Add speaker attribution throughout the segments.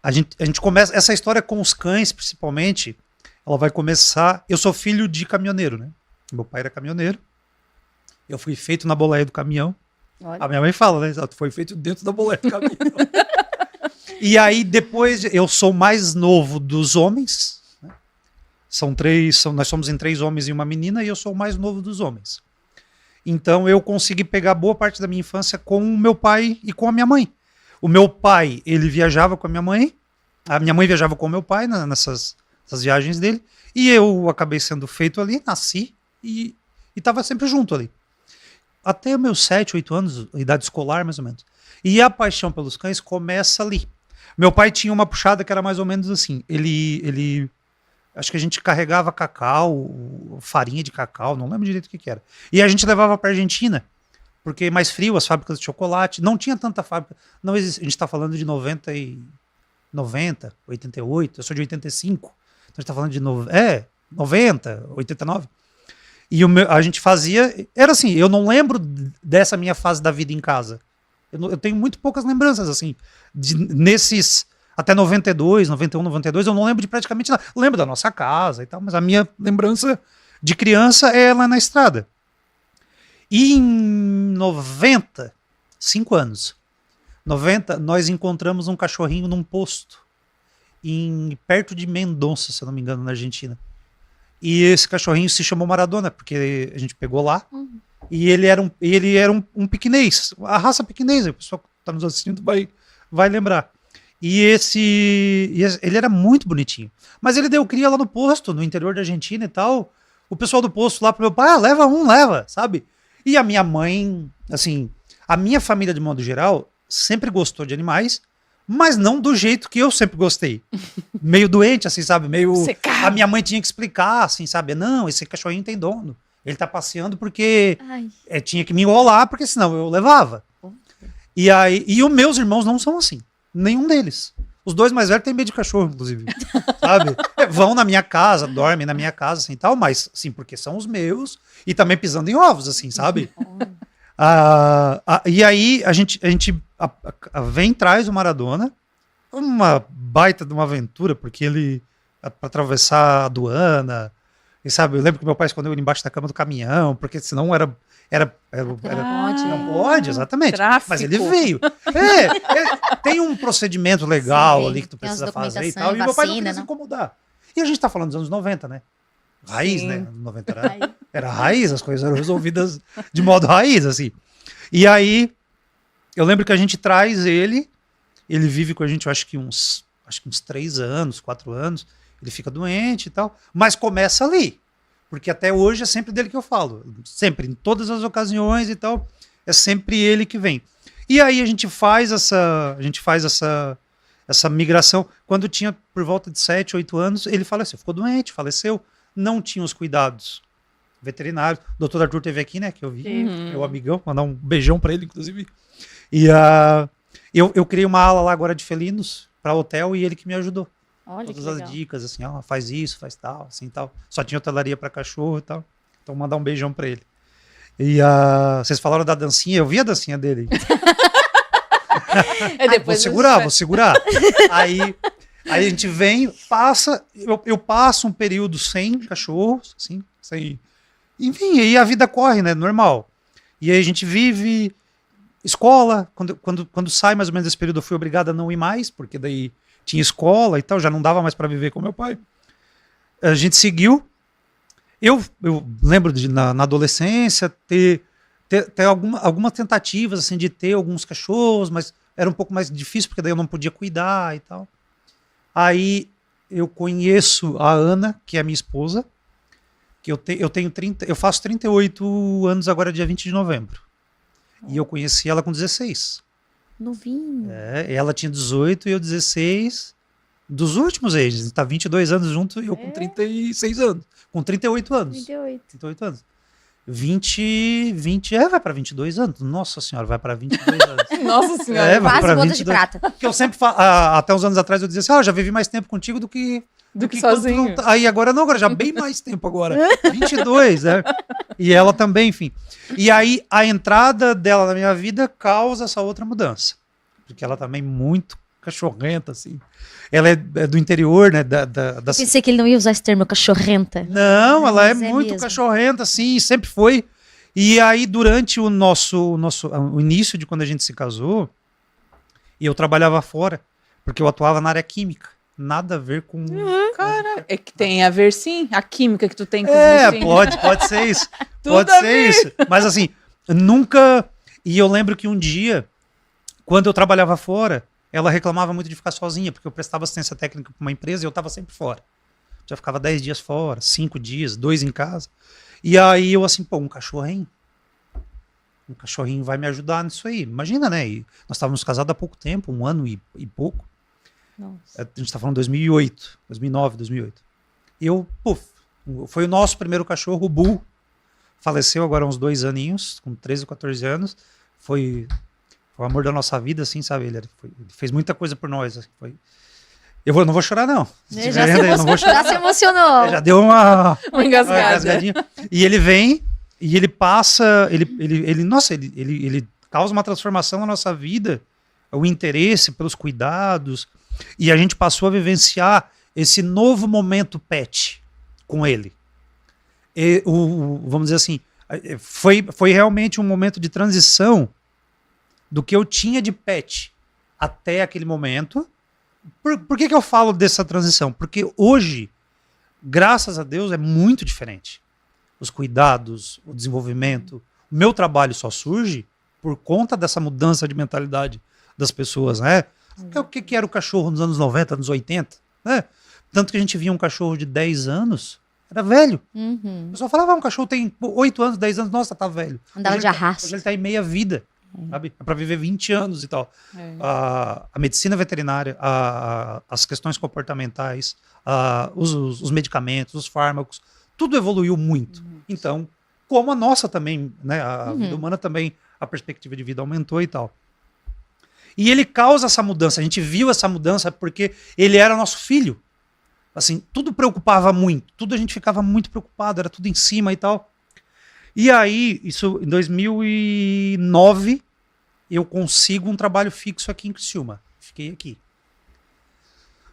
Speaker 1: a gente começa, essa história com os cães, principalmente, ela vai começar, eu sou filho de caminhoneiro, né? Meu pai era caminhoneiro, eu fui feito na boleia do caminhão.
Speaker 2: Olha.
Speaker 1: A minha mãe fala, né? Foi feito dentro da boleia do caminhão. E aí, depois, eu sou o mais novo dos homens. Né? Nós somos em 3 homens e uma menina, e eu sou o mais novo dos homens. Então, eu consegui pegar boa parte da minha infância com o meu pai e com a minha mãe. O meu pai, ele viajava com a minha mãe mãe viajava com o meu pai nessas viagens dele, e eu acabei sendo feito ali, nasci e estava sempre junto ali. Até meus 7, 8 anos, idade escolar mais ou menos. E a paixão pelos cães começa ali. Meu pai tinha uma puxada que era mais ou menos assim. Ele acho que a gente carregava cacau, farinha de cacau, não lembro direito o que era. E a gente levava para Argentina, porque é mais frio, as fábricas de chocolate. Não tinha tanta fábrica. Não existe, a gente está falando de 90, 88. Eu sou de 85. Então a gente está falando de 90, 89. E a gente fazia... Era assim, eu não lembro dessa minha fase da vida em casa. Eu tenho muito poucas lembranças, assim. Nesses... Até 92, 91, 92, eu não lembro de praticamente nada. Eu lembro da nossa casa e tal, mas a minha lembrança de criança é lá na estrada. E em 90, 5 anos, 90, nós encontramos um cachorrinho num posto, perto de Mendonça, se eu não me engano, na Argentina. E esse cachorrinho se chamou Maradona, porque a gente pegou lá. E ele era um piquinês, a raça piquinês, o pessoal que está nos assistindo vai lembrar. E ele era muito bonitinho. Mas ele deu cria lá no posto, no interior da Argentina e tal. O pessoal do posto lá pro meu pai, leva, sabe? E a minha mãe, assim, a minha família de modo geral sempre gostou de animais, mas não do jeito que eu sempre gostei. Meio doente, assim, sabe? Meio...
Speaker 2: Secado.
Speaker 1: A minha mãe tinha que explicar, assim, sabe? Não, esse cachorrinho tem dono. Ele tá passeando porque tinha que me enrolar, porque senão eu levava. E os meus irmãos não são assim. Nenhum deles. Os 2 mais velhos têm medo de cachorro, inclusive. Sabe? Vão na minha casa, dormem na minha casa, assim, tal, mas, assim, porque são os meus e também pisando em ovos, assim, sabe? E aí a gente vem, traz o Maradona, uma baita de uma aventura, porque ele, para atravessar a aduana, e sabe, eu lembro que meu pai escondeu ele embaixo da cama do caminhão, porque senão era não pode, exatamente.
Speaker 2: Tráfico.
Speaker 1: Mas ele veio. Tem um procedimento legal ali que tu precisa fazer e tal, e meu pai não queria se incomodar. E a gente tá falando dos anos 90, né? Raiz, né? 90 era raiz, as coisas eram resolvidas de modo raiz, assim. E aí, eu lembro que a gente traz ele vive com a gente, eu acho que uns 3 anos, 4 anos, ele fica doente e tal, mas começa ali. Porque até hoje é sempre dele que eu falo. Sempre, em todas as ocasiões e tal, é sempre ele que vem. E aí a gente faz essa migração. Quando tinha por volta de 7, 8 anos, ele faleceu. Ficou doente, faleceu. Não tinha os cuidados veterinários. O doutor Arthur teve aqui, né, que eu vi. Meu amigão, mandar um beijão pra ele, inclusive. E eu criei uma ala lá agora de felinos para hotel e ele que me ajudou.
Speaker 2: Olha,
Speaker 1: todas as dicas, assim, faz isso, faz tal, assim, tal. Só tinha hotelaria para cachorro e tal. Então, mandar um beijão para ele. E vocês falaram da dancinha, eu vi a dancinha dele. Vou segurar. Aí a gente vem, passa, eu passo um período sem cachorros, assim, sem... Enfim, aí a vida corre, né, normal. E aí a gente vive escola, quando sai mais ou menos esse período eu fui obrigado a não ir mais, porque daí tinha escola e tal, já não dava mais para viver com meu pai. A gente seguiu. Eu lembro na adolescência ter algumas tentativas assim, de ter alguns cachorros, mas era um pouco mais difícil, porque daí eu não podia cuidar e tal. Aí eu conheço a Ana, que é a minha esposa, que eu faço 38 anos agora, dia 20 de novembro. E eu conheci ela com 16.
Speaker 2: Novinho.
Speaker 1: Ela tinha 18 e eu 16. Dos últimos anos. A gente tá 22 anos junto e eu com 36 anos. Com 38 anos. 38 anos. 20 vai para 22 anos. Nossa senhora, vai para 22 anos.
Speaker 2: Nossa senhora.
Speaker 1: Vai
Speaker 3: Quase
Speaker 1: para
Speaker 3: boda de prata.
Speaker 1: Porque eu sempre até uns anos atrás eu dizia assim, já vivi mais tempo contigo do que
Speaker 2: sozinho.
Speaker 1: Aí agora já bem mais tempo agora. 22, né? E ela também, enfim. E aí a entrada dela na minha vida causa essa outra mudança. Porque ela também muito cachorrenta, assim. Ela é do interior, né?
Speaker 2: Eu pensei que ele não ia usar esse termo, cachorrenta.
Speaker 1: Não, ela é
Speaker 2: Mas é
Speaker 1: muito
Speaker 2: mesmo.
Speaker 1: cachorrenta, assim, sempre foi. E aí, durante o o início de quando a gente se casou, eu trabalhava fora, porque eu atuava na área química. Nada a ver com...
Speaker 3: Cara, é que tem a ver sim, a química que tu tem com os bichinhos.
Speaker 1: Pode ser isso.
Speaker 3: Tudo
Speaker 1: Pode
Speaker 3: a
Speaker 1: ser
Speaker 3: ver.
Speaker 1: isso. Mas assim, nunca... E eu lembro que um dia, quando eu trabalhava fora, ela reclamava muito de ficar sozinha, porque eu prestava assistência técnica para uma empresa e eu estava sempre fora. Já ficava 10 dias fora, 5 dias, 2 em casa. E aí eu assim, pô, um cachorrinho vai me ajudar nisso aí. Imagina, né? E nós estávamos casados há pouco tempo, 1 ano e pouco.
Speaker 2: Nossa.
Speaker 1: A gente está falando 2008, 2009, 2008. E eu, puf, foi o nosso primeiro cachorro, o Bull. Faleceu agora há uns 2 aninhos, com 13 ou 14 anos. Foi o amor da nossa vida, assim, sabe? Ele fez muita coisa por nós. Assim, não vou chorar, não. Se tiver ainda, eu não vou chorar.
Speaker 2: Já se emocionou.
Speaker 1: Já deu uma
Speaker 3: Engasgada.
Speaker 1: engasgadinha. E ele vem, e ele passa, ele causa uma transformação na nossa vida, o interesse pelos cuidados, e a gente passou a vivenciar esse novo momento pet com ele. Vamos dizer assim, foi realmente um momento de transição do que eu tinha de pet até aquele momento. Por que eu falo dessa transição? Porque hoje, graças a Deus, é muito diferente. Os cuidados, o desenvolvimento, o meu trabalho só surge por conta dessa mudança de mentalidade das pessoas, né? O que era o cachorro nos anos 90, anos 80, né? Tanto que a gente via um cachorro de 10 anos, era velho.
Speaker 2: Uhum.
Speaker 1: O pessoal falava, um cachorro tem 8 anos, 10 anos, nossa, tá velho.
Speaker 2: Andava
Speaker 1: Hoje
Speaker 2: de
Speaker 1: ele
Speaker 2: arrasto.
Speaker 1: Hoje ele tá em meia vida, sabe? É pra viver 20 anos e tal.
Speaker 3: É.
Speaker 1: A medicina veterinária, as questões comportamentais, os medicamentos, os fármacos, tudo evoluiu muito. Então, como a nossa também, né? A vida humana também, a perspectiva de vida aumentou e tal. E ele causa essa mudança. A gente viu essa mudança porque ele era nosso filho. Assim, tudo preocupava muito. Tudo a gente ficava muito preocupado. Era tudo em cima e tal. E aí, isso em 2009, eu consigo um trabalho fixo aqui em Criciúma. Fiquei aqui.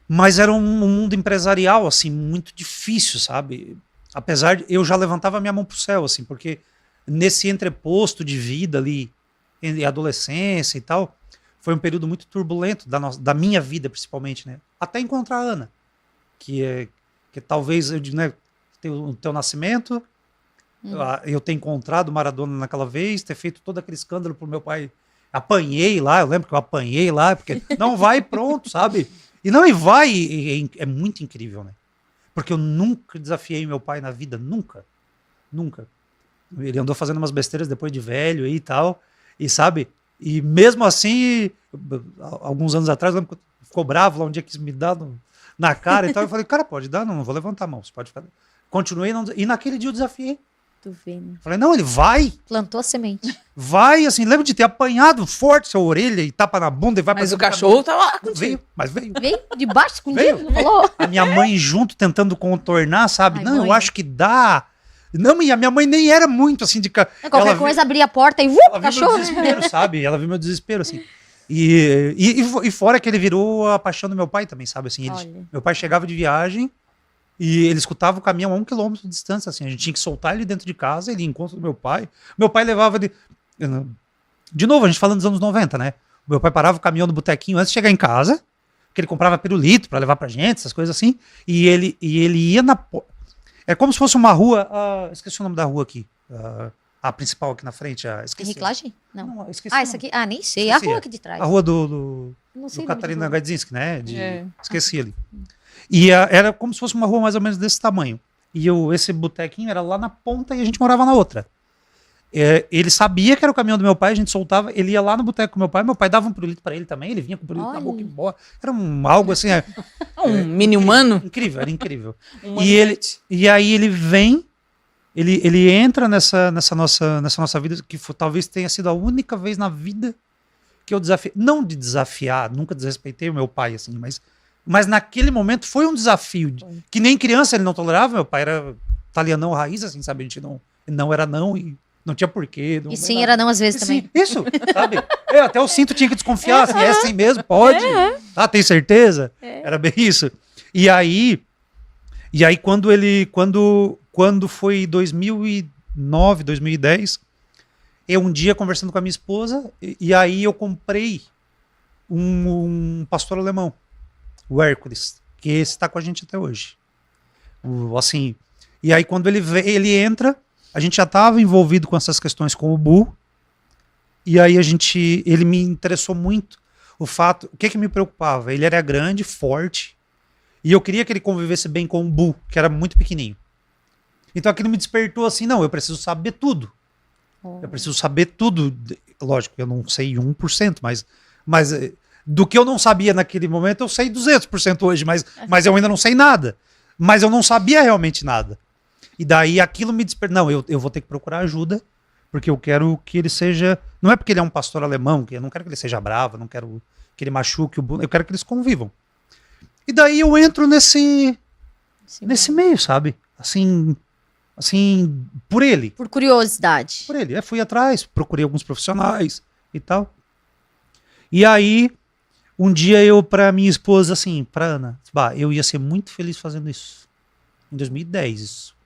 Speaker 1: Mas era um mundo empresarial, assim, muito difícil, sabe? Apesar de eu já levantava minha mão pro céu, assim, porque nesse entreposto de vida ali, em adolescência e tal, foi um período muito turbulento da minha vida, principalmente, né? Até encontrar a Ana, que talvez, né, o teu nascimento, eu ter encontrado Maradona naquela vez, ter feito todo aquele escândalo pro meu pai. Apanhei lá, eu lembro que eu apanhei lá, porque não vai pronto, sabe? E vai, é muito incrível, né? Porque eu nunca desafiei meu pai na vida, nunca. Ele andou fazendo umas besteiras depois de velho aí e tal, e sabe? E mesmo assim, alguns anos atrás, eu lembro que ficou bravo lá um dia que me dá na cara e tal. Eu falei, cara, pode dar? Não vou levantar a mão, você pode ficar. Continuei, e naquele dia eu desafiei.
Speaker 2: Tu vê, né?
Speaker 1: Falei, não, ele vai.
Speaker 2: Plantou a semente.
Speaker 1: Vai, assim, lembro de ter apanhado forte sua orelha e tapa na bunda e vai
Speaker 3: Mas
Speaker 1: pra
Speaker 3: o cachorro tá lá
Speaker 1: Veio,
Speaker 3: contigo.
Speaker 1: mas veio.
Speaker 2: Veio de baixo, escondido,
Speaker 1: Veio.
Speaker 2: não falou?
Speaker 1: A minha mãe junto tentando contornar, sabe?
Speaker 2: Ai,
Speaker 1: não,
Speaker 2: mãe.
Speaker 1: eu acho que dá. Não, e a minha mãe nem era muito assim de...
Speaker 2: Qualquer
Speaker 1: ela
Speaker 2: coisa, abria a porta e
Speaker 1: ela viu meu
Speaker 2: cachorro.
Speaker 1: desespero, sabe? Ela viu meu desespero, assim. E fora que ele virou a paixão do meu pai também, sabe? Assim,
Speaker 2: Olha.
Speaker 1: meu pai chegava de viagem e ele escutava o caminhão a 1 quilômetro de distância, assim. A gente tinha que soltar ele dentro de casa, ele ia em encontro do meu pai. Meu pai levava ele... De novo, a gente falando dos anos 90, né? Meu pai parava o caminhão no botequinho antes de chegar em casa, que ele comprava pirulito pra levar pra gente, essas coisas assim. E ele ia na... É como se fosse uma rua... esqueci o nome da rua aqui. A principal aqui na frente. Esqueci.
Speaker 2: Reciclagem? Não.
Speaker 1: Não, esqueci o
Speaker 2: Essa
Speaker 1: nome.
Speaker 2: aqui? Nem sei.
Speaker 1: Esqueci.
Speaker 2: A rua aqui de trás.
Speaker 1: A rua do
Speaker 2: Não sei.
Speaker 1: do
Speaker 2: o nome da
Speaker 1: Catarina
Speaker 2: rua.
Speaker 1: Gadzinski, né?
Speaker 3: É.
Speaker 1: Esqueci ali. E era como se fosse uma rua mais ou menos desse tamanho. E esse botequinho era lá na ponta e a gente morava na outra. Ele sabia que era o caminhão do meu pai, a gente soltava, ele ia lá no boteco com meu pai dava um pirulito pra ele também, ele vinha com o pirulito na
Speaker 2: Olha.
Speaker 1: boca e embora. Era algo assim,
Speaker 3: Um mini humano.
Speaker 1: incrível, era incrível.
Speaker 3: Um
Speaker 1: E aí ele vem, ele entra nessa nossa vida, que talvez tenha sido a única vez na vida que eu desafiei, não de desafiar, nunca desrespeitei o meu pai, assim, mas naquele momento foi um desafio, que nem criança ele não tolerava, meu pai era italianão raiz, assim, sabe, a gente não era não, e Não tinha porquê. Não,
Speaker 2: E sim, era não às vezes
Speaker 1: sim,
Speaker 2: também.
Speaker 1: isso, sabe? Até o cinto tinha que desconfiar, assim, é assim mesmo, pode? Ah, tem certeza? Era bem isso. E aí quando foi 2009, 2010, eu um dia conversando com a minha esposa, e aí eu comprei um pastor alemão, o Hércules, que esse está com a gente até hoje. Assim, e aí quando ele entra, a gente já estava envolvido com essas questões com o Bu, e aí ele me interessou muito o que me preocupava? Ele era grande, forte, e eu queria que ele convivesse bem com o Bu, que era muito pequenininho. Então aquilo me despertou assim, não, eu preciso saber tudo. Eu preciso saber tudo. Lógico, eu não sei 1%, mas do que eu não sabia naquele momento, eu sei 200% hoje, mas eu ainda não sei nada. Mas eu não sabia realmente nada. E daí aquilo me despertou. Não, eu vou ter que procurar ajuda, porque eu quero que ele seja... Não é porque ele é um pastor alemão, que eu não quero que ele seja bravo, não quero que ele machuque eu quero que eles convivam. E daí eu entro nesse meio, sabe? Assim, por ele.
Speaker 2: Por curiosidade.
Speaker 1: Por ele. Eu fui atrás, procurei alguns profissionais e tal. E aí, um dia eu, pra minha esposa, assim, pra Ana, eu ia ser muito feliz fazendo isso. Em 2010, isso.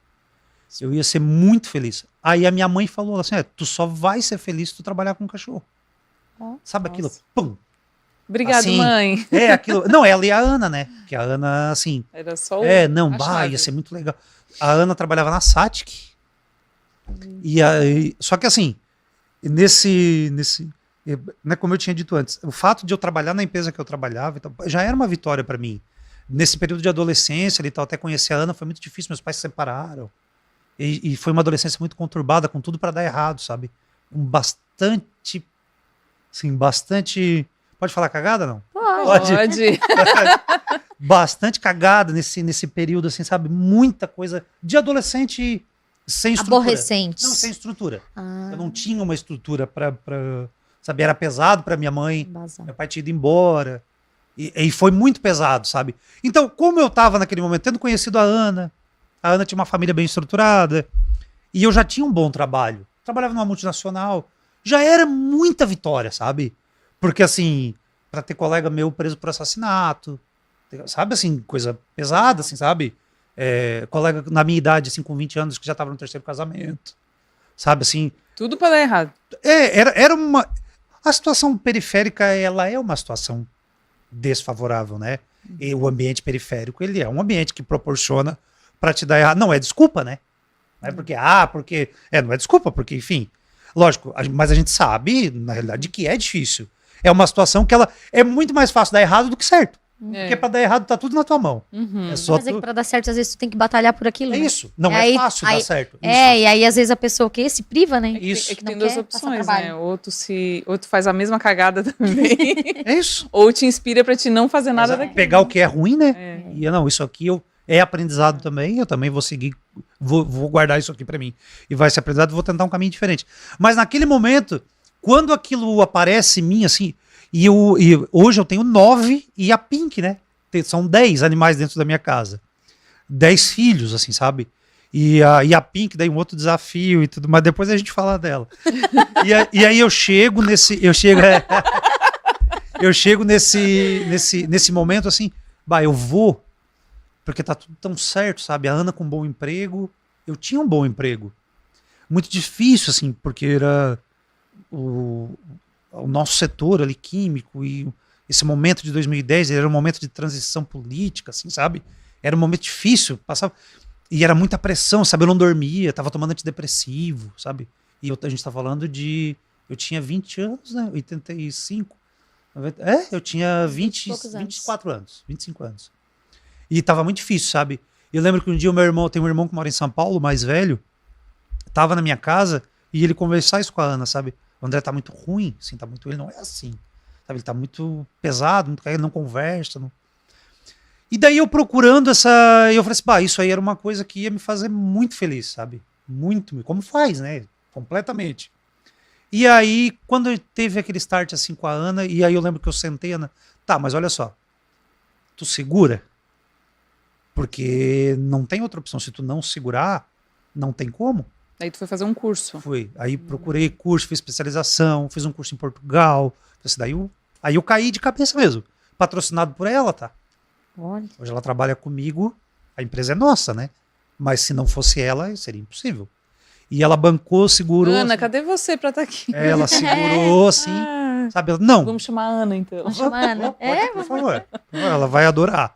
Speaker 1: Eu ia ser muito feliz. Aí a minha mãe falou assim, tu só vai ser feliz se tu trabalhar com cachorro. Sabe
Speaker 3: Nossa.
Speaker 1: aquilo? Pum!
Speaker 3: Obrigada,
Speaker 1: assim,
Speaker 3: mãe.
Speaker 1: Aquilo. Não, ela e a Ana, né? Que a Ana, assim...
Speaker 3: Era só
Speaker 1: ia ser muito legal. A Ana trabalhava na Satic. E aí, só que assim, né, como eu tinha dito antes, o fato de eu trabalhar na empresa que eu trabalhava então, já era uma vitória para mim. Nesse período de adolescência e tal, até conhecer a Ana foi muito difícil, meus pais se separaram. E foi uma adolescência muito conturbada, com tudo para dar errado, sabe? Bastante. Pode falar cagada, não?
Speaker 3: Pode.
Speaker 1: Bastante cagada nesse período, assim, sabe? Muita coisa de adolescente sem estrutura.
Speaker 2: Aborrecentes.
Speaker 1: Não, sem estrutura. Eu não tinha uma estrutura pra sabe? Era pesado pra minha mãe. Meu pai tinha ido embora. E foi muito pesado, sabe? Então, como eu tava naquele momento, tendo conhecido a Ana tinha uma família bem estruturada, e eu já tinha um bom trabalho. Trabalhava numa multinacional. Já era muita vitória, sabe? Porque, assim, pra ter colega meu preso por assassinato, sabe, assim, coisa pesada, assim, sabe? Colega na minha idade, assim, com 20 anos, que já tava no 3º casamento, sabe, assim...
Speaker 3: Tudo pra dar errado.
Speaker 1: Era uma... A situação periférica, ela é uma situação desfavorável, né? E o ambiente periférico, ele é um ambiente que proporciona pra te dar errado. Não é desculpa, né? Não é porque... não é desculpa, porque, enfim... Lógico, mas a gente sabe, na realidade, que é difícil. É uma situação que ela é muito mais fácil dar errado do que certo. Porque pra dar errado tá tudo na tua mão. É só
Speaker 2: Mas é que pra dar certo, às vezes tu tem que batalhar por aquilo.
Speaker 1: É
Speaker 2: né?
Speaker 1: isso. Não é fácil dar certo. Isso.
Speaker 2: E aí às vezes a pessoa o quê? Se priva, né?
Speaker 1: É isso.
Speaker 3: É que
Speaker 2: Não
Speaker 3: tem duas
Speaker 2: quer passar
Speaker 3: opções,
Speaker 2: trabalho.
Speaker 3: né? Ou tu faz a mesma cagada também.
Speaker 1: É isso.
Speaker 3: Ou te inspira pra te não fazer nada
Speaker 1: Exato.
Speaker 3: daquilo.
Speaker 1: Pegar o que é ruim, né? E não, isso aqui é aprendizado também. Eu também vou seguir, vou guardar isso aqui pra mim. E vai ser aprendizado, vou tentar um caminho diferente. Mas naquele momento, quando aquilo aparece em mim, assim, e hoje eu tenho 9 e a Pink, né? São 10 animais dentro da minha casa. 10 filhos, assim, sabe? E a Pink, daí um outro desafio e tudo, mas depois a gente fala dela. E aí eu chego nesse momento assim, eu vou, porque tá tudo tão certo, sabe? A Ana com um bom emprego, eu tinha um bom emprego. Muito difícil, assim, porque era o nosso setor ali, químico, e esse momento de 2010 era um momento de transição política, assim, sabe? Era um momento difícil, passava... E era muita pressão, sabe? Eu não dormia, tava tomando antidepressivo, sabe? E a gente tá falando de... Eu tinha 20 anos, né? 85. Eu tinha 24 anos, 25 anos. E tava muito difícil, sabe? Eu lembro que um dia tem um irmão que mora em São Paulo, mais velho, tava na minha casa e ele conversava isso com a Ana, sabe? O André tá muito ruim, assim, ele não é assim. Sabe? Ele tá muito pesado, ele não conversa, não... E daí eu procurando eu falei assim, isso aí era uma coisa que ia me fazer muito feliz, sabe? Muito, como faz, né? Completamente. E aí, quando teve aquele start assim com a Ana, e aí eu lembro que eu sentei, Ana, mas olha só, tu segura? Porque não tem outra opção, se tu não segurar, não tem como.
Speaker 3: Aí tu foi fazer um curso.
Speaker 1: Fui. Aí procurei curso, fiz especialização, fiz um curso em Portugal. Aí eu caí de cabeça mesmo. Patrocinado por ela, tá?
Speaker 2: Olha.
Speaker 1: Hoje ela trabalha comigo, a empresa é nossa, né? Mas se não fosse ela, seria impossível. E ela bancou, segurou.
Speaker 3: Ana,
Speaker 1: assim,
Speaker 3: cadê você pra estar aqui?
Speaker 1: ela segurou, assim,
Speaker 3: Ah,
Speaker 1: sabe? Ela, não,
Speaker 3: vamos chamar a Ana, então.
Speaker 2: Vamos chamar a Ana.
Speaker 1: pode, por favor. Ela vai adorar.